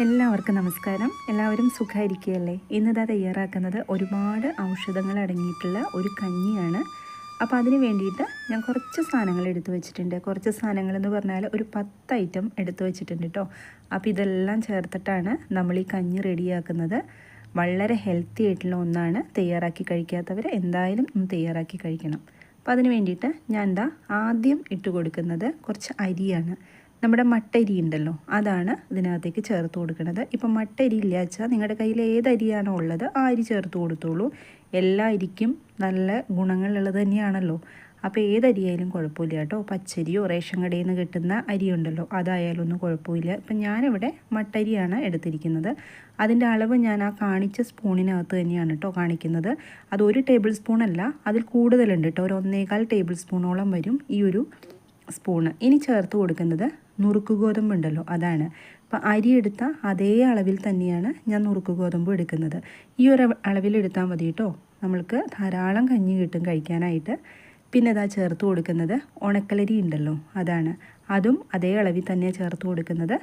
എല്ലാവർക്കും നമസ്കാരം. എല്ലാവരും സുഖമായിരിക്കുകയല്ലേ? ഇന്നിതാ തയ്യാറാക്കുന്നത് ഒരുപാട് ഔഷധങ്ങൾ അടങ്ങിയിട്ടുള്ള ഒരു കഞ്ഞിയാണ്. അപ്പോൾ അതിന് വേണ്ടിയിട്ട് ഞാൻ കുറച്ച് സാധനങ്ങൾ എടുത്തു വെച്ചിട്ടുണ്ട്. കുറച്ച് സാധനങ്ങളെന്ന് പറഞ്ഞാൽ ഒരു 10 ഐറ്റം എടുത്തു വെച്ചിട്ടുണ്ട് കേട്ടോ. അപ്പോൾ ഇതെല്ലാം ചേർത്തിട്ടാണ് നമ്മൾ ഈ കഞ്ഞി റെഡിയാക്കുന്നത്. വളരെ ഹെൽത്തി ആയിട്ടുള്ള ഒന്നാണ്. തയ്യാറാക്കി കഴിക്കാത്തവർ എന്തായാലും ഒന്ന് തയ്യാറാക്കി കഴിക്കണം. അപ്പോൾ അതിന് വേണ്ടിയിട്ട് ഞാൻ ആദ്യം ഇട്ട് കൊടുക്കുന്നത് കുറച്ച് അരിയാണ്. നമ്മുടെ മട്ടരി ഉണ്ടല്ലോ, അതാണ് ഇതിനകത്തേക്ക് ചേർത്ത് കൊടുക്കുന്നത്. ഇപ്പം മട്ടരി ഇല്ല വെച്ചാൽ നിങ്ങളുടെ കയ്യിൽ ഏത് അരിയാണോ ഉള്ളത് ആ അരി ചേർത്ത് കൊടുത്തോളൂ. എല്ലാ അരിക്കും നല്ല ഗുണങ്ങളുള്ളത് തന്നെയാണല്ലോ. അപ്പോൾ ഏതരിയായാലും കുഴപ്പമില്ല കേട്ടോ. പച്ചരിയോ റേഷൻ കടയിൽ നിന്ന് കിട്ടുന്ന അരിയുണ്ടല്ലോ, അതായാലും ഒന്നും കുഴപ്പമില്ല. ഇപ്പം ഞാനിവിടെ മട്ടരിയാണ് എടുത്തിരിക്കുന്നത്. അതിൻ്റെ അളവ് ഞാൻ ആ കാണിച്ച സ്പൂണിനകത്ത് തന്നെയാണ് കേട്ടോ കാണിക്കുന്നത്. അത് 1 ടേബിൾ സ്പൂണല്ല, അതിൽ കൂടുതലുണ്ട് കേട്ടോ. ഒരു 1.25 ടേബിൾ സ്പൂണോളം വരും ഈ ഒരു സ്പൂണ്. ഇനി ചേർത്ത് കൊടുക്കുന്നത് നുറുക്ക് ഗോതമ്പ് ഉണ്ടല്ലോ, അതാണ്. അപ്പോൾ അരി എടുത്ത അതേ അളവിൽ തന്നെയാണ് ഞാൻ നുറുക്ക് ഗോതമ്പ് എടുക്കുന്നത്. ഈ ഒരു അളവിലെടുത്താൽ മതി കേട്ടോ. നമ്മൾക്ക് ധാരാളം കഞ്ഞി കിട്ടും കഴിക്കാനായിട്ട്. പിന്നെ ഇതാ ചേർത്ത് കൊടുക്കുന്നത് ഉണക്കലരി ഉണ്ടല്ലോ, അതാണ്. അതും അതേ അളവിൽ തന്നെ ചേർത്ത് കൊടുക്കുന്നത്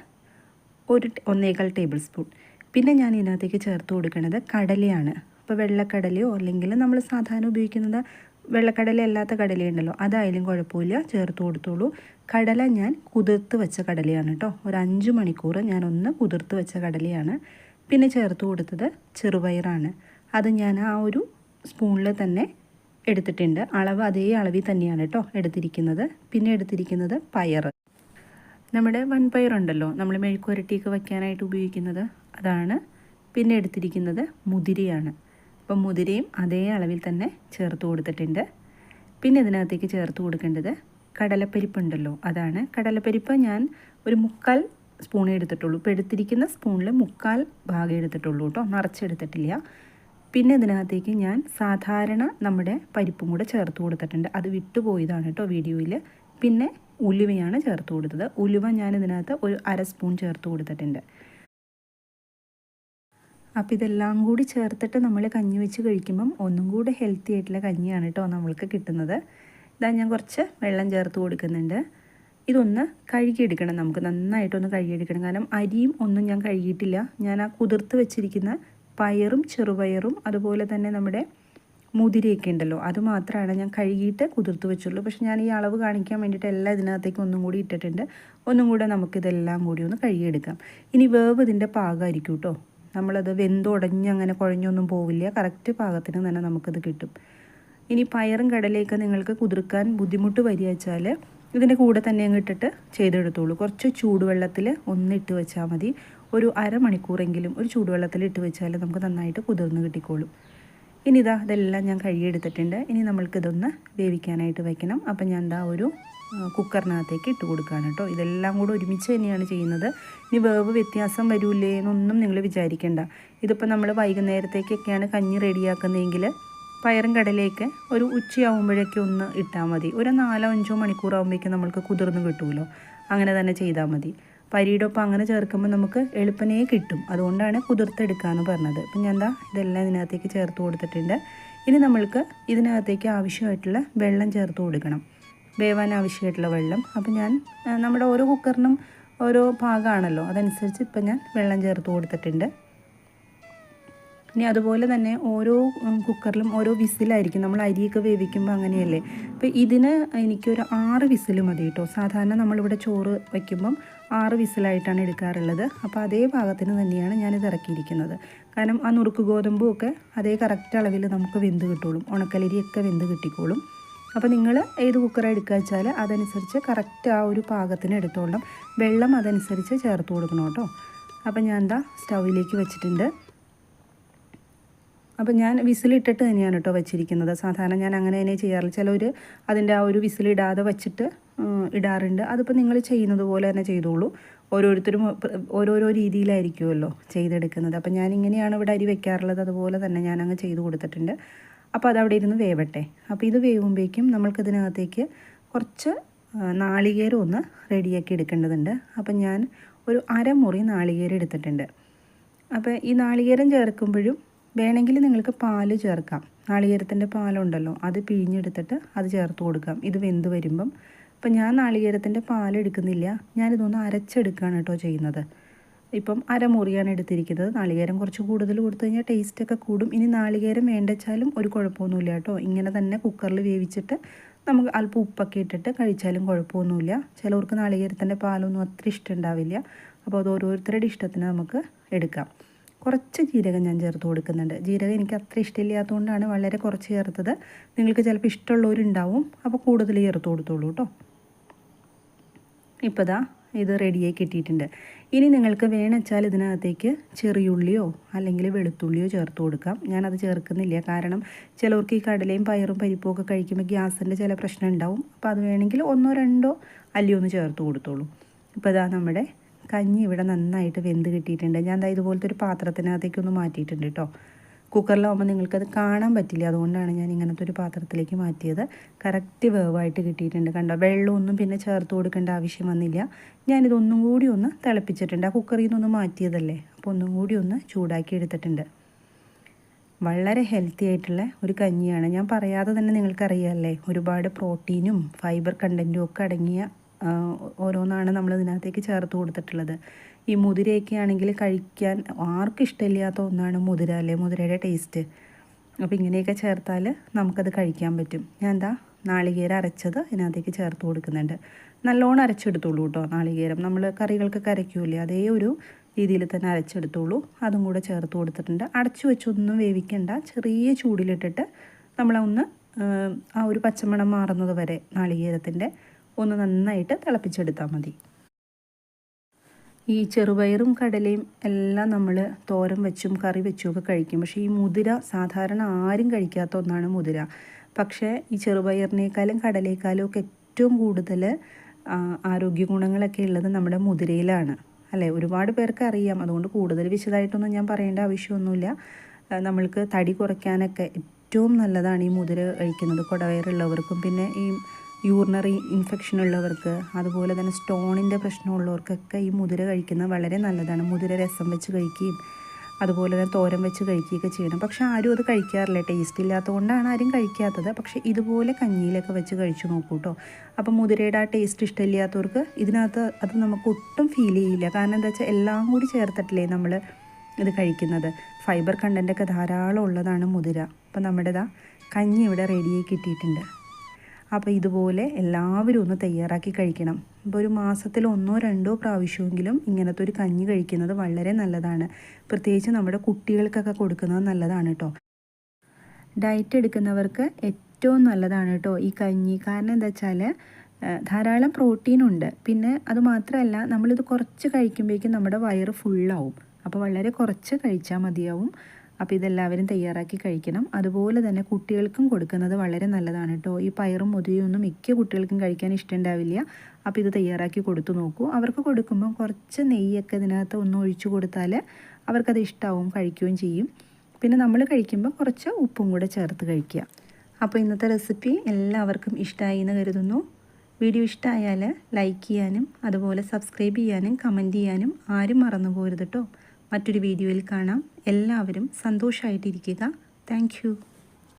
1.25 ടേബിൾ സ്പൂൺ. പിന്നെ ഞാൻ ഇതിനകത്തേക്ക് ചേർത്ത് കൊടുക്കുന്നത് കടലയാണ്. അപ്പോൾ വെള്ളക്കടലയോ അല്ലെങ്കിൽ നമ്മൾ സാധാരണ ഉപയോഗിക്കുന്നത് വെള്ളക്കടല അല്ലാത്ത കടലയുണ്ടല്ലോ, അതായാലും കുഴപ്പമില്ല, ചേർത്ത് കൊടുത്തോളൂ. കടല ഞാൻ കുതിർത്ത് വെച്ച കടലയാണ് കേട്ടോ. ഒരു 5 മണിക്കൂർ ഞാനൊന്ന് കുതിർത്ത് വെച്ച കടലയാണ്. പിന്നെ ചേർത്ത് കൊടുത്തത് ചെറുപയറാണ്. അത് ഞാൻ ആ ഒരു സ്പൂണിൽ തന്നെ എടുത്തിട്ടുണ്ട്. അളവ് അതേ അളവിൽ തന്നെയാണ് കേട്ടോ എടുത്തിരിക്കുന്നത്. പിന്നെ എടുത്തിരിക്കുന്നത് പയർ, നമ്മുടെ വൻപയറുണ്ടല്ലോ, നമ്മൾ മെഴുക്കുരട്ടിയൊക്കെ വയ്ക്കാനായിട്ട് ഉപയോഗിക്കുന്നത്, അതാണ്. പിന്നെ എടുത്തിരിക്കുന്നത് മുതിരയാണ്. അപ്പം മുതിരയും അതേ അളവിൽ തന്നെ ചേർത്ത് കൊടുത്തിട്ടുണ്ട്. പിന്നെ ഇതിനകത്തേക്ക് ചേർത്ത് കൊടുക്കേണ്ടത് കടലപ്പരിപ്പുണ്ടല്ലോ, അതാണ്. കടലപ്പരിപ്പ് ഞാൻ ഒരു 3/4 സ്പൂണേ എടുത്തിട്ടുള്ളൂ. ഇപ്പോൾ എടുത്തിരിക്കുന്ന സ്പൂണിൽ 3/4 ഭാഗം എടുത്തിട്ടുള്ളൂ കേട്ടോ, നിറച്ചെടുത്തിട്ടില്ല. പിന്നെ ഇതിനകത്തേക്ക് ഞാൻ സാധാരണ നമ്മുടെ പരിപ്പും കൂടെ ചേർത്ത് കൊടുത്തിട്ടുണ്ട്. അത് വിട്ടുപോയതാണ് കേട്ടോ വീഡിയോയിൽ. പിന്നെ ഉലുവയാണ് ചേർത്ത് കൊടുത്തത്. ഉലുവ ഞാൻ ഇതിനകത്ത് ഒരു 1/2 സ്പൂൺ ചേർത്ത് കൊടുത്തിട്ടുണ്ട്. അപ്പോൾ ഇതെല്ലാം കൂടി ചേർത്തിട്ട് നമ്മൾ കഞ്ഞി വെച്ച് കഴിക്കുമ്പം ഒന്നും കൂടെ ഹെൽത്തി ആയിട്ടുള്ള കഞ്ഞിയാണ് കേട്ടോ നമ്മൾക്ക് കിട്ടുന്നത്. ഇതാ ഞാൻ കുറച്ച് വെള്ളം ചേർത്ത് കൊടുക്കുന്നുണ്ട്. ഇതൊന്ന് കഴുകിയെടുക്കണം, നമുക്ക് നന്നായിട്ടൊന്ന് കഴുകിയെടുക്കണം. കാരണം അരിയും ഒന്നും ഞാൻ കഴുകിയിട്ടില്ല. ഞാൻ ആ കുതിർത്ത് വെച്ചിരിക്കുന്ന പയറും ചെറുപയറും അതുപോലെ തന്നെ നമ്മുടെ മുതിരയൊക്കെ ഉണ്ടല്ലോ, അത് മാത്രമാണ് ഞാൻ കഴുകിയിട്ട് കുതിർത്ത് വെച്ചുള്ളൂ. പക്ഷെ ഞാൻ ഈ അളവ് കാണിക്കാൻ വേണ്ടിയിട്ട് എല്ലാം ഇതിനകത്തേക്ക് ഒന്നും കൂടി ഇട്ടിട്ടുണ്ട്. ഒന്നും കൂടെ നമുക്കിതെല്ലാം കൂടി ഒന്ന് കഴുകിയെടുക്കാം. ഇനി വേവ് ഇതിൻ്റെ പാകമായിരിക്കും കേട്ടോ. നമ്മളത് വെന്തുടഞ്ഞ് അങ്ങനെ കുഴഞ്ഞൊന്നും പോവില്ല. കറക്റ്റ് പാകത്തിന് തന്നെ നമുക്കത് കിട്ടും. ഇനി പയറും കടലയൊക്കെ നിങ്ങൾക്ക് കുതിർക്കാൻ ബുദ്ധിമുട്ട് വരിക വെച്ചാൽ ഇതിൻ്റെ കൂടെ തന്നെ അങ്ങ് ഇട്ടിട്ട് ചെയ്തെടുത്തോളൂ. കുറച്ച് ചൂടുവെള്ളത്തിൽ ഒന്ന് ഇട്ട് വെച്ചാൽ മതി. ഒരു 1/2 മണിക്കൂറെങ്കിലും ഒരു ചൂടുവെള്ളത്തിൽ ഇട്ട് വെച്ചാൽ നമുക്ക് നന്നായിട്ട് കുതിർന്ന് കിട്ടിക്കോളും. ഇനി ഇതെല്ലാം ഞാൻ കഴുകിയെടുത്തിട്ടുണ്ട്. ഇനി നമ്മൾക്കിതൊന്ന് വേവിക്കാനായിട്ട് വയ്ക്കണം. അപ്പം ഞാൻ ഒരു കുക്കറിനകത്തേക്ക് ഇട്ട് കൊടുക്കുകയാണ് കേട്ടോ. ഇതെല്ലാം കൂടെ ഒരുമിച്ച് തന്നെയാണ് ചെയ്യുന്നത്. ഇനി വേവ് വ്യത്യാസം വരൂലേ എന്നൊന്നും നിങ്ങൾ വിചാരിക്കേണ്ട. ഇതിപ്പോൾ നമ്മൾ വൈകുന്നേരത്തേക്കൊക്കെയാണ് കഞ്ഞി റെഡിയാക്കുന്നതെങ്കിൽ പയറും കടലയൊക്കെ ഒരു ഉച്ചയാകുമ്പോഴേക്കും ഒന്ന് ഇട്ടാൽ മതി. ഒരു 4-5 മണിക്കൂറാകുമ്പോഴേക്കും നമ്മൾക്ക് കുതിർന്ന് കിട്ടുമല്ലോ. അങ്ങനെ തന്നെ ചെയ്താൽ മതി. പരിയുടെ ഒപ്പം അങ്ങനെ ചേർക്കുമ്പോൾ നമുക്ക് എളുപ്പനേ കിട്ടും. അതുകൊണ്ടാണ് കുതിർത്തെടുക്കാമെന്ന് പറഞ്ഞത്. അപ്പം ഞാൻ ഇതെല്ലാം ഇതിനകത്തേക്ക് ചേർത്ത് കൊടുത്തിട്ടുണ്ട്. ഇനി നമ്മൾക്ക് ഇതിനകത്തേക്ക് ആവശ്യമായിട്ടുള്ള വെള്ളം ചേർത്ത് കൊടുക്കണം, വേവാൻ ആവശ്യമായിട്ടുള്ള വെള്ളം. അപ്പം ഞാൻ നമ്മുടെ ഓരോ കുക്കറിനും ഓരോ ഭാഗമാണല്ലോ, അതനുസരിച്ച് ഇപ്പം ഞാൻ വെള്ളം ചേർത്ത് കൊടുത്തിട്ടുണ്ട്. ഇനി അതുപോലെ തന്നെ ഓരോ കുക്കറിലും ഓരോ വിസിലായിരിക്കും. നമ്മൾ അരിയൊക്കെ വേവിക്കുമ്പോൾ അങ്ങനെയല്ലേ. അപ്പോൾ ഇതിന് എനിക്കൊരു 6 വിസിൽ മതി കേട്ടോ. സാധാരണ നമ്മളിവിടെ ചോറ് വയ്ക്കുമ്പം 6 വിസിലായിട്ടാണ് എടുക്കാറുള്ളത്. അപ്പോൾ അതേ പാകത്തിന് തന്നെയാണ് ഞാനിത് ഇറക്കിയിരിക്കുന്നത്. കാരണം ആ നുറുക്ക് ഗോതമ്പും ഒക്കെ അതേ കറക്റ്റ് അളവിൽ നമുക്ക് വെന്ത് കിട്ടുള്ളൂ. ഉണക്കലരിയൊക്കെ വെന്ത് കിട്ടിക്കോളും. അപ്പോൾ നിങ്ങൾ ഏത് കുക്കറാണ് എടുക്കുക വെച്ചാൽ അതനുസരിച്ച് കറക്റ്റ് ആ ഒരു പാകത്തിന് എടുത്തോളണം. വെള്ളം അതനുസരിച്ച് ചേർത്ത് കൊടുക്കണം കേട്ടോ. അപ്പോൾ ഞാൻ സ്റ്റൗവിലേക്ക് വെച്ചിട്ടുണ്ട്. അപ്പോൾ ഞാൻ വിസിലിട്ടിട്ട് തന്നെയാണ് കേട്ടോ വെച്ചിരിക്കുന്നത്. സാധാരണ ഞാൻ അങ്ങനെ തന്നെ ചെയ്യാറില്ല. ചിലർ അതിൻ്റെ ആ ഒരു വിസിലിടാതെ വച്ചിട്ട് ഇടാറുണ്ട്. അതിപ്പോൾ നിങ്ങൾ ചെയ്യുന്നത് പോലെ തന്നെ ചെയ്തോളൂ. ഓരോരുത്തരും ഓരോരോ രീതിയിലായിരിക്കുമല്ലോ ചെയ്തെടുക്കുന്നത്. അപ്പോൾ ഞാനിങ്ങനെയാണ് ഇവിടെ അരി വെക്കാറുള്ളത്. അതുപോലെ തന്നെ ഞാനങ്ങ് ചെയ്ത് കൊടുത്തിട്ടുണ്ട്. അപ്പോൾ അതവിടെ ഇരുന്ന് വേവട്ടെ. അപ്പോൾ ഇത് വേവുമ്പോഴേക്കും നമ്മൾക്കിതിനകത്തേക്ക് കുറച്ച് നാളികേരം ഒന്ന് റെഡിയാക്കി എടുക്കേണ്ടതുണ്ട്. അപ്പം ഞാൻ ഒരു 1/2 മുറി നാളികേരം എടുത്തിട്ടുണ്ട്. അപ്പോൾ ഈ നാളികേരം ചേർക്കുമ്പോഴും വേണമെങ്കിൽ നിങ്ങൾക്ക് പാല് ചേർക്കാം. നാളികേരത്തിൻ്റെ പാലുണ്ടല്ലോ, അത് പിഴിഞ്ഞെടുത്തിട്ട് അത് ചേർത്ത് കൊടുക്കാം ഇത് വെന്ത് വരുമ്പം. അപ്പം ഞാൻ നാളികേരത്തിൻ്റെ പാലെടുക്കുന്നില്ല, ഞാനിതൊന്ന് അരച്ചെടുക്കുകയാണ് കേട്ടോ ചെയ്യുന്നത്. ഇപ്പം അരമുറിയാണ് എടുത്തിരിക്കുന്നത്. നാളികേരം കുറച്ച് കൂടുതൽ കൊടുത്തു കഴിഞ്ഞാൽ ടേസ്റ്റൊക്കെ കൂടും. ഇനി നാളികേരം വേണ്ടച്ചാലും ഒരു കുഴപ്പമൊന്നുമില്ല കേട്ടോ. ഇങ്ങനെ തന്നെ കുക്കറിൽ വേവിച്ചിട്ട് നമുക്ക് അല്പം ഉപ്പൊക്കെ ഇട്ടിട്ട് കഴിച്ചാലും കുഴപ്പമൊന്നുമില്ല. ചിലവർക്ക് നാളികേരത്തിൻ്റെ പാലൊന്നും അത്ര ഇഷ്ടമുണ്ടാവില്ല. അപ്പോൾ അത് ഓരോരുത്തരുടെ ഇഷ്ടത്തിന് നമുക്ക് എടുക്കാം. കുറച്ച് ജീരകം ഞാൻ ചേർത്ത് കൊടുക്കുന്നുണ്ട്. ജീരകം എനിക്ക് അത്ര ഇഷ്ടമില്ലാത്തതുകൊണ്ടാണ് വളരെ കുറച്ച് ചേർത്തത്. നിങ്ങൾക്ക് ചിലപ്പോൾ ഇഷ്ടമുള്ളവരുണ്ടാവും, അപ്പോൾ കൂടുതൽ ചേർത്ത് കൊടുത്തോളൂ കേട്ടോ. ഇപ്പോൾ ദാ ഇത് റെഡിയായി കിട്ടിയിട്ടുണ്ട്. ഇനി നിങ്ങൾക്ക് വേണമെച്ചാൽ ഇതിനകത്തേക്ക് ചെറിയുള്ളിയോ അല്ലെങ്കിൽ വെളുത്തുള്ളിയോ ചേർത്ത് കൊടുക്കാം. ഞാനത് ചേർക്കുന്നില്ല, കാരണം ചിലവർക്ക് ഈ കടലയും പയറും പരിപ്പും ഒക്കെ കഴിക്കുമ്പോൾ ഗ്യാസിൻ്റെ ചില പ്രശ്നം ഉണ്ടാവും. അപ്പോൾ അത് വേണമെങ്കിൽ 1-2 അല്ലി ഒന്ന് ചേർത്ത് കൊടുത്തോളൂ. ഇപ്പോൾ ഇതാ നമ്മുടെ കഞ്ഞി ഇവിടെ നന്നായിട്ട് വെന്ത് കിട്ടിയിട്ടുണ്ട്. ഞാൻ ദാ ഇതുപോലത്തെ ഒരു പാത്രത്തിനകത്തേക്കൊന്ന് മാറ്റിയിട്ടുണ്ട് കേട്ടോ. കുക്കറിലാവുമ്പോൾ നിങ്ങൾക്കത് കാണാൻ പറ്റില്ല, അതുകൊണ്ടാണ് ഞാൻ ഇങ്ങനത്തെ ഒരു പാത്രത്തിലേക്ക് മാറ്റിയത്. കറക്റ്റ് വേവായിട്ട് കിട്ടിയിട്ടുണ്ട്. കണ്ടോ, വെള്ളമൊന്നും പിന്നെ ചേർത്ത് കൊടുക്കേണ്ട ആവശ്യം വന്നില്ല. ഞാനിതൊന്നും കൂടി ഒന്ന് തിളപ്പിച്ചിട്ടുണ്ട്. ആ കുക്കറിൽ നിന്നൊന്ന് മാറ്റിയതല്ലേ, അപ്പോൾ ഒന്നും കൂടി ഒന്ന് ചൂടാക്കി എടുത്തിട്ടുണ്ട്. വളരെ ഹെൽത്തി ആയിട്ടുള്ള ഒരു കഞ്ഞിയാണ്. ഞാൻ പറയാതെ തന്നെ നിങ്ങൾക്കറിയാമല്ലേ, ഒരുപാട് പ്രോട്ടീനും ഫൈബർ കണ്ടൻറ്റും ഒക്കെ അടങ്ങിയ ഓരോന്നാണ് നമ്മൾ ഇതിനകത്തേക്ക് ചേർത്ത് കൊടുത്തിട്ടുള്ളത്. ഈ മുതിരയൊക്കെ ആണെങ്കിൽ കഴിക്കാൻ ആർക്കും ഇഷ്ടമില്ലാത്ത ഒന്നാണ് മുതിര, അല്ലേ, മുതിരയുടെ ടേസ്റ്റ്. അപ്പോൾ ഇങ്ങനെയൊക്കെ ചേർത്താൽ നമുക്കത് കഴിക്കാൻ പറ്റും. ഞാൻ എന്താ നാളികേരം അരച്ചത് ഇതിനകത്തേക്ക് ചേർത്ത് കൊടുക്കുന്നുണ്ട്. നല്ലോണം അരച്ചെടുത്തോളൂ കേട്ടോ. നാളികേരം നമ്മൾ കറികൾക്കൊക്കെ അരയ്ക്കൂലേ, അതേ ഒരു രീതിയിൽ തന്നെ അരച്ചെടുത്തോളൂ. അതും കൂടെ ചേർത്ത് കൊടുത്തിട്ടുണ്ട്. അടച്ചു വെച്ചൊന്നും വേവിക്കണ്ട, ചെറിയ ചൂടിലിട്ടിട്ട് നമ്മളൊന്ന് ആ ഒരു പച്ചമണം മാറുന്നത് വരെ നാളികേരത്തിൻ്റെ ഒന്ന് നന്നായിട്ട് തിളപ്പിച്ചെടുത്താൽ മതി. ഈ ചെറുപയറും കടലയും എല്ലാം നമ്മൾ തോരൻ വെച്ചും കറി വെച്ചും ഒക്കെ കഴിക്കും. പക്ഷേ ഈ മുതിര സാധാരണ ആരും കഴിക്കാത്ത ഒന്നാണ് മുതിര. പക്ഷേ ഈ ചെറുപയറിനേക്കാളും കടലേക്കാളും ഒക്കെ ഏറ്റവും കൂടുതൽ ആരോഗ്യ ഗുണങ്ങളൊക്കെ ഉള്ളത് നമ്മുടെ മുതിരയിലാണ്, അല്ലേ? ഒരുപാട് പേർക്ക് അറിയാം, അതുകൊണ്ട് കൂടുതൽ വിശദമായിട്ടൊന്നും ഞാൻ പറയേണ്ട ആവശ്യമൊന്നുമില്ല. നമ്മൾക്ക് തടി കുറയ്ക്കാനൊക്കെ ഏറ്റവും നല്ലതാണ് ഈ മുതിര കഴിക്കുന്നത്. കുടവയറുള്ളവർക്കും പിന്നെ ഈ യൂറിനറി ഇൻഫെക്ഷൻ ഉള്ളവർക്ക്, അതുപോലെ തന്നെ സ്റ്റോണിൻ്റെ പ്രശ്നമുള്ളവർക്കൊക്കെ ഈ മുതിര കഴിക്കുന്നത് വളരെ നല്ലതാണ്. മുതിര രസം വെച്ച് കഴിക്കുകയും അതുപോലെ തന്നെ തോരൻ വെച്ച് കഴിക്കുകയൊക്കെ ചെയ്യണം. പക്ഷേ ആരും അത് കഴിക്കാറില്ല, ടേസ്റ്റ് ഇല്ലാത്തതുകൊണ്ടാണ് ആരും കഴിക്കാത്തത്. പക്ഷേ ഇതുപോലെ കഞ്ഞിയിലൊക്കെ വെച്ച് കഴിച്ചു നോക്കൂ കേട്ടോ. അപ്പോൾ മുതിരയുടെ ആ ടേസ്റ്റ് ഇഷ്ടമില്ലാത്തവർക്ക് ഇതിനകത്ത് അത് നമുക്ക് ഒട്ടും ഫീൽ ചെയ്യില്ല. കാരണം എന്താ വെച്ചാൽ എല്ലാം കൂടി ചേർത്തിട്ടില്ലേ നമ്മൾ ഇത് കഴിക്കുന്നത്. ഫൈബർ കണ്ടൻറ്റൊക്കെ ധാരാളം ഉള്ളതാണ് മുതിര. അപ്പോൾ നമ്മുടേതാ കഞ്ഞി ഇവിടെ റെഡിയായി കിട്ടിയിട്ടുണ്ട്. അപ്പോൾ ഇതുപോലെ എല്ലാവരും ഒന്ന് തയ്യാറാക്കി കഴിക്കണം. ഇപ്പോൾ ഒരു മാസത്തിൽ 1-2 പ്രാവശ്യമെങ്കിലും ഇങ്ങനത്തെ ഒരു കഞ്ഞി കഴിക്കുന്നത് വളരെ നല്ലതാണ്. പ്രത്യേകിച്ച് നമ്മുടെ കുട്ടികൾക്കൊക്കെ കൊടുക്കുന്നത് നല്ലതാണ് കേട്ടോ. ഡയറ്റ് എടുക്കുന്നവർക്ക് ഏറ്റവും നല്ലതാണ് കേട്ടോ ഈ കഞ്ഞി. കാരണം എന്താ വെച്ചാൽ ധാരാളം പ്രോട്ടീനുണ്ട്. പിന്നെ അതുമാത്രമല്ല, നമ്മളിത് കുറച്ച് കഴിക്കുമ്പോഴേക്കും നമ്മുടെ വയറ് ഫുള്ളാവും. അപ്പോൾ വളരെ കുറച്ച് കഴിച്ചാൽ മതിയാവും. അപ്പോൾ ഇതെല്ലാവരും തയ്യാറാക്കി കഴിക്കണം. അതുപോലെ തന്നെ കുട്ടികൾക്കും കൊടുക്കുന്നത് വളരെ നല്ലതാണ് കേട്ടോ. ഈ പയറും മുതിരയൊന്നും മിക്ക കുട്ടികൾക്കും കഴിക്കാൻ ഇഷ്ടമുണ്ടാവില്ല. അപ്പോൾ ഇത് തയ്യാറാക്കി കൊടുത്തു നോക്കൂ. അവർക്ക് കൊടുക്കുമ്പോൾ കുറച്ച് നെയ്യൊക്കെ ഇതിനകത്ത് ഒന്ന് ഒഴിച്ചു കൊടുത്താൽ അവർക്കത് ഇഷ്ടമാവും, കഴിക്കുകയും ചെയ്യും. പിന്നെ നമ്മൾ കഴിക്കുമ്പോൾ കുറച്ച് ഉപ്പും കൂടെ ചേർത്ത് കഴിക്കുക. അപ്പോൾ ഇന്നത്തെ റെസിപ്പി എല്ലാവർക്കും ഇഷ്ടമായി എന്ന് കരുതുന്നു. വീഡിയോ ഇഷ്ടമായാൽ ലൈക്ക് ചെയ്യാനും അതുപോലെ സബ്സ്ക്രൈബ് ചെയ്യാനും കമൻറ്റ് ചെയ്യാനും ആരും മറന്നു പോകരുത് കേട്ടോ. മറ്റൊരു വീഡിയോയിൽ കാണാം. എല്ലാവരും സന്തോഷമായിട്ടിരിക്കുക. Thank you.